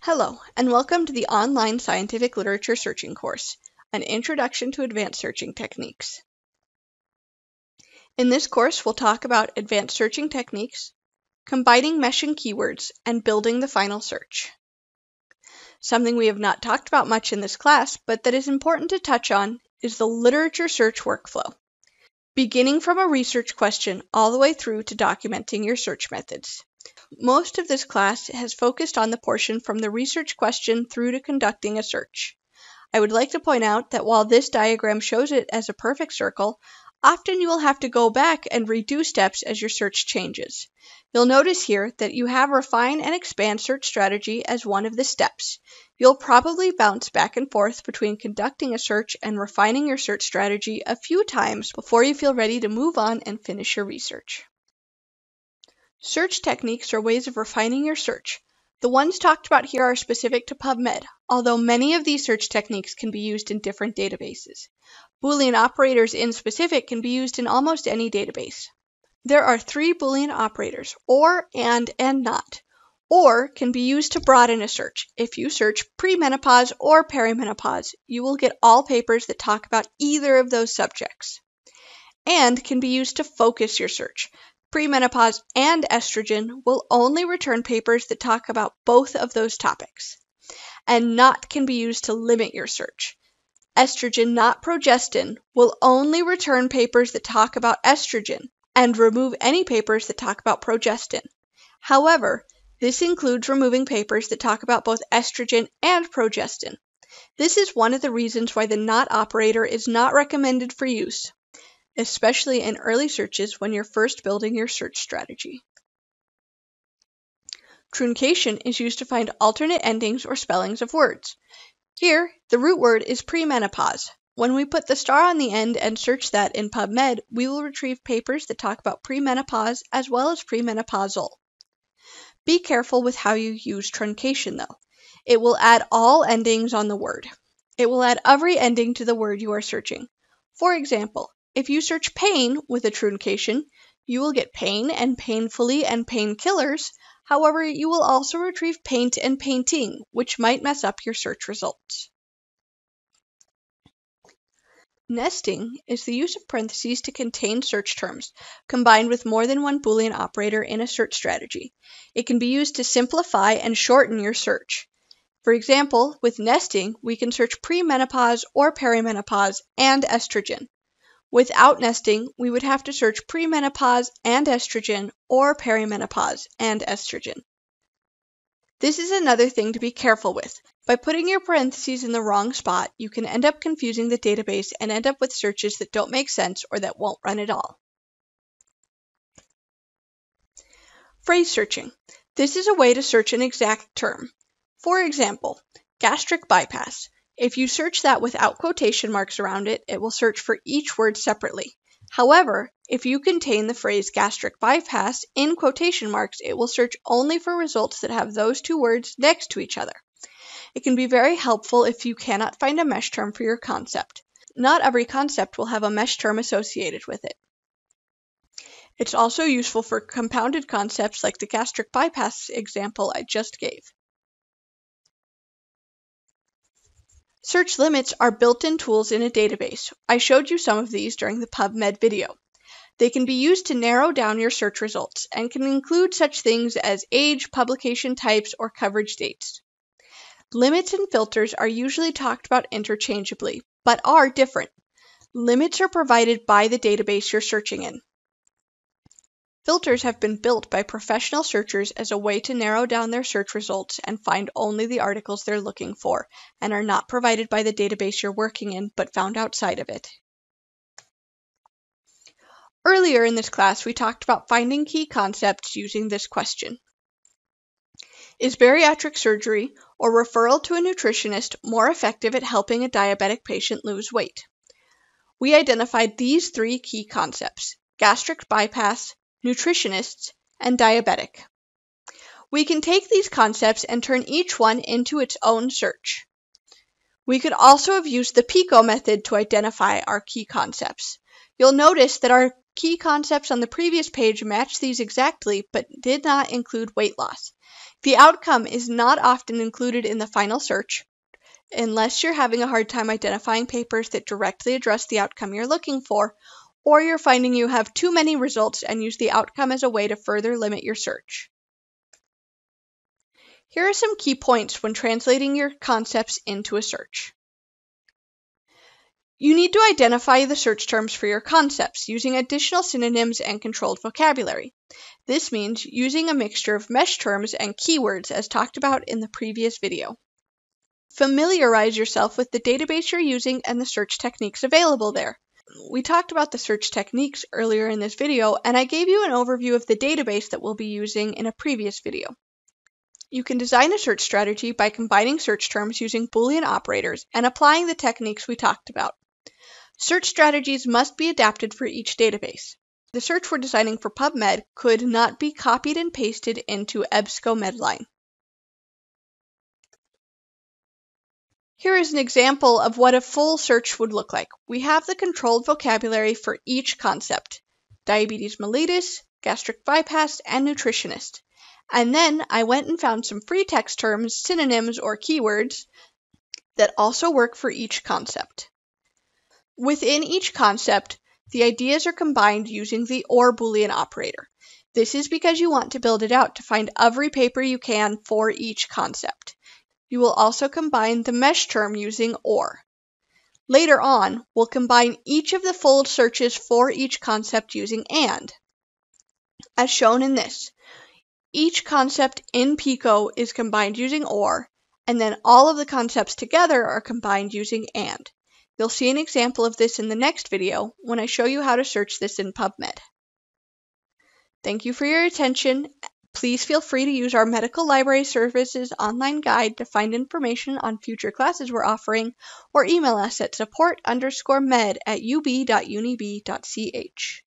Hello, and welcome to the online scientific literature searching course, an introduction to advanced searching techniques. In this course, we'll talk about advanced searching techniques, combining meshing keywords, and building the final search. Something we have not talked about much in this class, but that is important to touch on, is the literature search workflow, beginning from a research question all the way through to documenting your search methods. Most of this class has focused on the portion from the research question through to conducting a search. I would like to point out that while this diagram shows it as a perfect circle, often you will have to go back and redo steps as your search changes. You'll notice here that you have refine and expand search strategy as one of the steps. You'll probably bounce back and forth between conducting a search and refining your search strategy a few times before you feel ready to move on and finish your research. Search techniques are ways of refining your search. The ones talked about here are specific to PubMed, although many of these search techniques can be used in different databases. Boolean operators in specific can be used in almost any database. There are three Boolean operators, or, and not. Or can be used to broaden a search. If you search premenopause or perimenopause, you will get all papers that talk about either of those subjects. And can be used to focus your search. Premenopause and estrogen will only return papers that talk about both of those topics. And not can be used to limit your search. Estrogen, not progestin, will only return papers that talk about estrogen and remove any papers that talk about progestin. However, this includes removing papers that talk about both estrogen and progestin. This is one of the reasons why the not operator is not recommended for use, especially in early searches when you're first building your search strategy. Truncation is used to find alternate endings or spellings of words. Here, the root word is premenopause. When we put the star on the end and search that in PubMed, we will retrieve papers that talk about premenopause as well as premenopausal. Be careful with how you use truncation though. It will add all endings on the word. It will add every ending to the word you are searching. For example, if you search pain with a truncation, you will get pain and painfully and painkillers. However, you will also retrieve paint and painting, which might mess up your search results. Nesting is the use of parentheses to contain search terms, combined with more than one Boolean operator in a search strategy. It can be used to simplify and shorten your search. For example, with nesting, we can search premenopause or perimenopause and estrogen. Without nesting, we would have to search premenopause and estrogen or perimenopause and estrogen. This is another thing to be careful with. By putting your parentheses in the wrong spot, you can end up confusing the database and end up with searches that don't make sense or that won't run at all. Phrase searching. This is a way to search an exact term. For example, gastric bypass. If you search that without quotation marks around it, it will search for each word separately. However, if you contain the phrase gastric bypass in quotation marks, it will search only for results that have those two words next to each other. It can be very helpful if you cannot find a mesh term for your concept. Not every concept will have a mesh term associated with it. It's also useful for compounded concepts like the gastric bypass example I just gave. Search limits are built-in tools in a database. I showed you some of these during the PubMed video. They can be used to narrow down your search results and can include such things as age, publication types, or coverage dates. Limits and filters are usually talked about interchangeably, but are different. Limits are provided by the database you're searching in. Filters have been built by professional searchers as a way to narrow down their search results and find only the articles they're looking for, and are not provided by the database you're working in, but found outside of it. Earlier in this class, we talked about finding key concepts using this question. Is bariatric surgery or referral to a nutritionist more effective at helping a diabetic patient lose weight? We identified these three key concepts: gastric bypass, nutritionists, and diabetic. We can take these concepts and turn each one into its own search. We could also have used the PICO method to identify our key concepts. You'll notice that our key concepts on the previous page match these exactly, but did not include weight loss. The outcome is not often included in the final search, unless you're having a hard time identifying papers that directly address the outcome you're looking for, or you're finding you have too many results and use the outcome as a way to further limit your search. Here are some key points when translating your concepts into a search. You need to identify the search terms for your concepts using additional synonyms and controlled vocabulary. This means using a mixture of mesh terms and keywords as talked about in the previous video. Familiarize yourself with the database you're using and the search techniques available there. We talked about the search techniques earlier in this video, and I gave you an overview of the database that we'll be using in a previous video. You can design a search strategy by combining search terms using Boolean operators and applying the techniques we talked about. Search strategies must be adapted for each database. The search we're designing for PubMed could not be copied and pasted into EBSCO Medline. Here is an example of what a full search would look like. We have the controlled vocabulary for each concept: diabetes mellitus, gastric bypass, and nutritionist. And then I went and found some free text terms, synonyms, or keywords that also work for each concept. Within each concept, the ideas are combined using the OR Boolean operator. This is because you want to build it out to find every paper you can for each concept. You will also combine the mesh term using OR. Later on, we'll combine each of the full searches for each concept using AND. As shown in this, each concept in Pico is combined using OR, and then all of the concepts together are combined using AND. You'll see an example of this in the next video when I show you how to search this in PubMed. Thank you for your attention. Please feel free to use our Medical Library Services online guide to find information on future classes we're offering, or email us at support_med@ub.unib.ch.